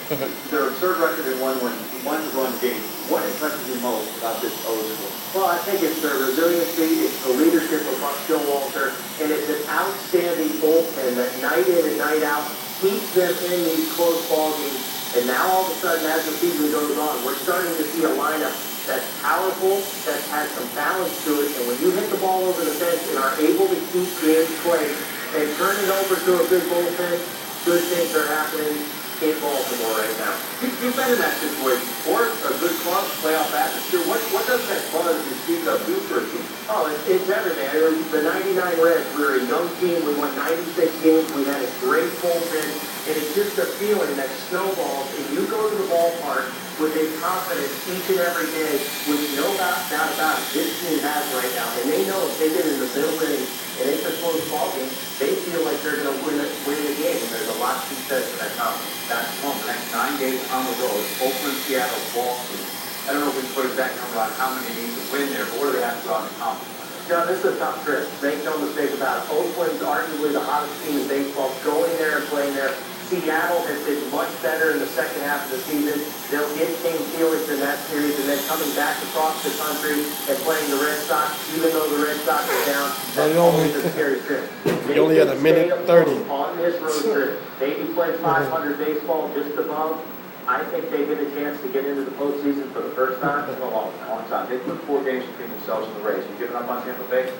Their absurd record in one run game. What impresses you most about this eligible? Well, I think it's their resiliency, it's the leadership of Buck Showalter, and it's an outstanding bullpen that night in and night out keeps them in these close ball games. And now all of a sudden, as the season goes on, we're starting to see a lineup that's powerful, that has some balance to it, and when you hit the ball over the fence and are able to keep games played and turn it over to a good bullpen, good things are happening in Baltimore right now. You've been in that situation before. A good club, playoff atmosphere. What does that buzz you speak of do for a team? Oh, it's everything. The 99 Reds, we were a young team. We won 96 games. We had a great bullpen. And it's just a feeling that snowballs. And you go to the ballpark with a confidence each and every day, with no doubt about it, this team has right now. And they know if they get in the middle inning and it's a close ball game, they feel like they're going to win the game. And there's a lot to be said for that confidence. That's one. The next 9 days on the road. Oakland, Seattle, Boston. I don't know if we can put exact number on how many need to win there, but what do they have to go out and accomplish? No, this is a tough trip. Make no mistake about it. Oakland's arguably the hottest team in baseball. Going there and playing there. Seattle has been much better in the second half of the season. They'll get King Felix in that series, and then coming back across the country and playing the Red Sox, even though the Red Sox are down. That's always a scary trip. You only had a minute 30. On this road trip, maybe play 500 baseball just above. I think they get a chance to get into the postseason for the first time in a long time. They put 4 games between themselves and the Rays. You giving up on Tampa Bay?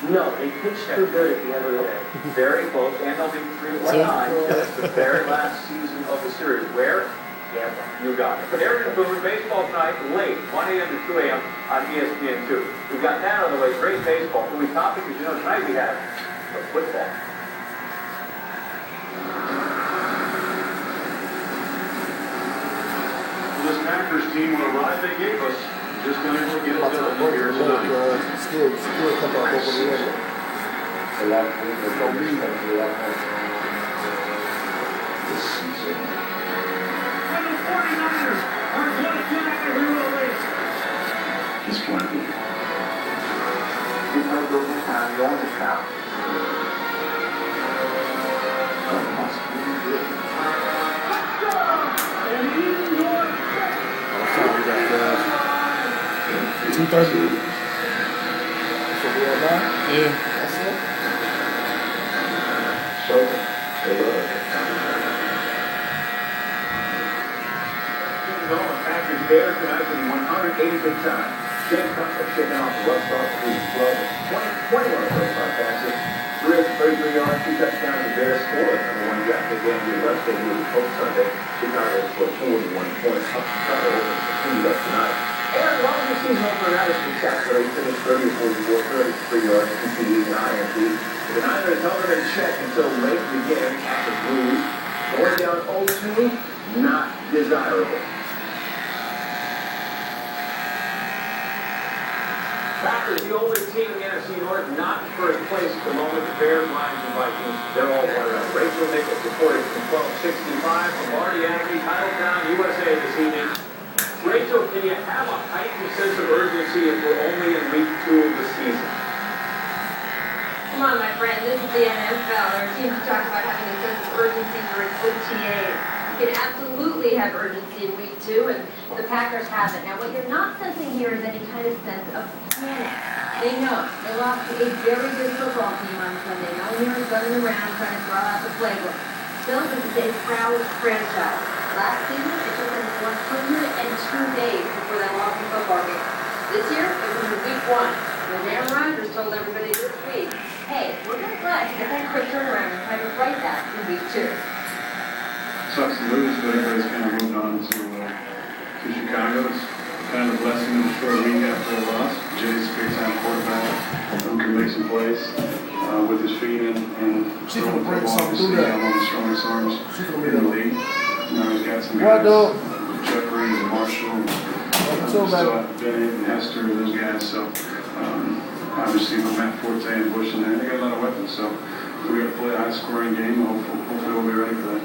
No, they pitched too good at the end of the day. Very close, and they'll be 3-1. That's the very last season of the series. Where? Tampa. You got it. Aaron Boone, baseball tonight, late, 1 a.m. to 2 a.m. on ESPN2. We've got that out of the way. Great baseball. Who we topic is, tonight we have the football. This Packers team will arrive, they gave us. Just unable to get it done here tonight. Still come back over the end. A lot of things that don't mean that a lot more this season. And the 49ers are going to get out of here with a win. He's plenty. He's no good this time. He owns his house. That must be good. And he's going to 2:30. So we all back? Yeah. That's it. So, they look. Packers Bears tonight for the 185th time. James Cutler shaking off the rust off the glove. 21 of those are passes. 333 yards, 2 touchdowns. The Bears scored. Number 1 draft pick Andrew Luck. They moved the post Sunday. Chicago scored 41 points. Chicago continued up tonight. And long as the season opener, that was spectacular. He finished 30 of 44, 33 yards, 2 TDs, and INT. The Niners held them in check until late in the game after Blues. Going down 0-2, not desirable. Packers, the only team in the NFC North not in first place at the moment. The Bears, Lions, and Vikings, they're all running. Rachel Nichols reported from 1265 from Marty Aggie, Titletown, USA this evening. Rachel, can you have a heightened sense of urgency if we're only in week 2 of the season? Come on, my friend, this is the NFL. There are teams who talk about having a sense of urgency during OTAs. You can absolutely have urgency in week 2, and the Packers have it. Now, what you're not sensing here is any kind of sense of panic. They know they lost to a very good football team on Sunday. No one here is running around trying to throw out the playbook. Still, this is a proud franchise. Last season, it took them 102 days before they lost the football game. This year, it was in week 1. When Aaron Rodgers told everybody this week, hey, we're going to glad to get that quick turnaround and try to right that in week 2. Sucks to lose, but everybody's kind of moved on to Chicago. It's kind of a blessing of a short week after a loss. Jay's a big-time quarterback who can make some plays with his feet and throw the football. Obviously, one of the strongest arms in the league. He's got some guys, Jeffrey and Marshall, Bennett and Hester, those guys. So obviously with Matt Forte and Bush in there, they got a lot of weapons. So we're going to play a high-scoring game. Hopefully we'll be ready for that.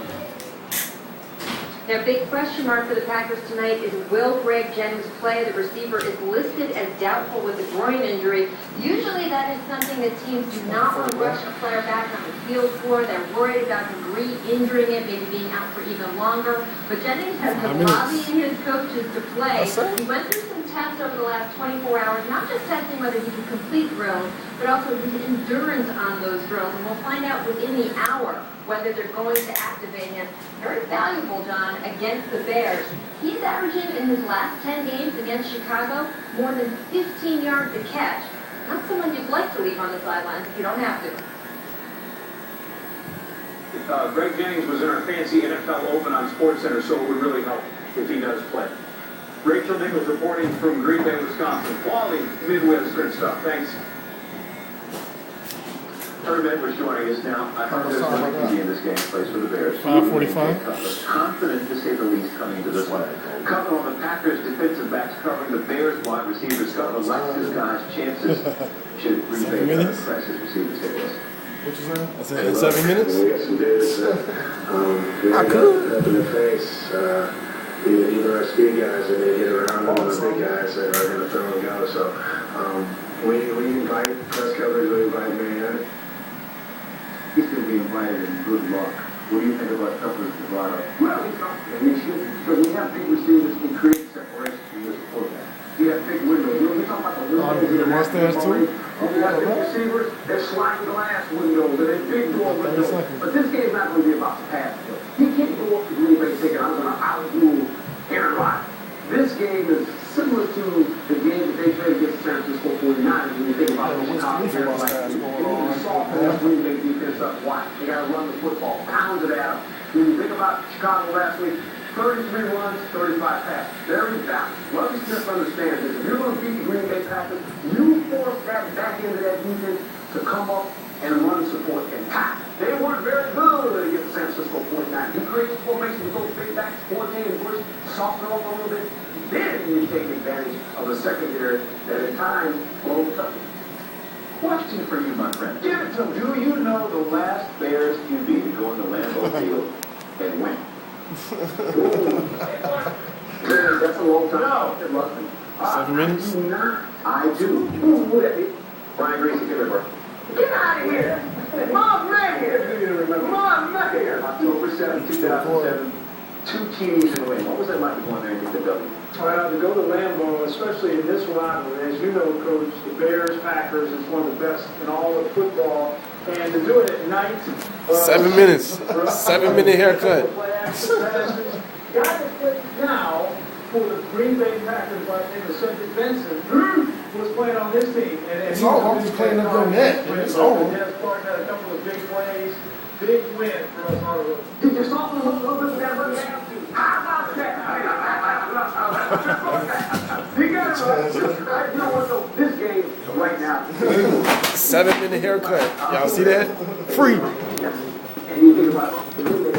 Now, big question mark for the Packers tonight is, will Greg Jennings play? The receiver is listed as doubtful with a groin injury. Usually that is something that teams do not want to rush a player back on the field for. They're worried about him re-injuring it, maybe being out for even longer. But Jennings has been lobbying his coaches to play. He went through some tests over the last 24 hours, not just testing whether he could complete drills, but also his endurance on those drills. And we'll find out within the hour whether they're going to activate him. Very valuable, John, against the Bears. He's averaging in his last 10 games against Chicago more than 15 yards a catch. Not someone you'd like to leave on the sidelines if you don't have to. Greg Jennings was in our fancy NFL Open on SportsCenter, so it would really help if he does play. Rachel Nichols reporting from Green Bay, Wisconsin. Quality Midwestern stuff. Thanks. Herman was joining us now. I heard there's one key in this game, plays for the Bears. 5:45. Confident, to say the least, coming into this one. Cover on the Packers defensive backs covering the Bears wide receivers. Cover likes his guys' chances. Should Green Bay press his receivers hit us. What you saying? I said in 7 minutes? We got some dudes I could. up in the face. Even our speed guys, and they get around them, the big guys that are going to throw and go. So we invite press coverage, we invite man. He's going to be invited, and good luck. What do you think about Tucker's bravado? Well, and he should, because we have big receivers who create separation from this quarterback. You have big windows. We're talking about the windows. The mustache too? And you have big receivers, they're sliding glass windows, and they're big door windows. But this game's not going to be about the pass. He can't go up to Green Bay thinking, I'm going to out-rule Aaron Rodgers. This game is similar to the game that they played against San Francisco 49ers when you think about the Chicago Bears. They need to soften that Green Bay defense up wide. They got to run the football, pound it at them. When you think about Chicago last week, 33 runs, 35 passes. Very balanced. Lovie Smith understands this. If you're going to beat the Green Bay Packers, you force that back into that defense to come up and run support and pass. They weren't very good against San Francisco 49ers. He creates formation with those big backs, 14 and push, soften up a little bit. Then you take advantage of a secondary that at times blows up. Question for you, my friend. Give it to him. Do you know the last Bears QB to go in the Lambeau Field and win? That's a long time. No, it wasn't. 7 minutes? I do. Who would it be? Brian Greasy, give it, bro. Get out of here! Mom, man here! Mom, man here! October 7, 2007. 2 TDs in the win. What was that like going there and get the W? Well, to go to Lambeau, especially in this rivalry, as you know, Coach, the Bears, Packers is one of the best in all of football. And to do it at night. 7 minutes. 7-minute haircut. Guy that plays now for the Green Bay Packers by the name of Cedric Benson was playing on this team. And It's all just playing up your neck. It's over. Dennis Clark had a couple of big plays. Big win for us on the road. Did you soften a little bit there? How about that? You got it right. You know what, though? This game right now. 7-minute haircut. Y'all see that? Free. And you think about it.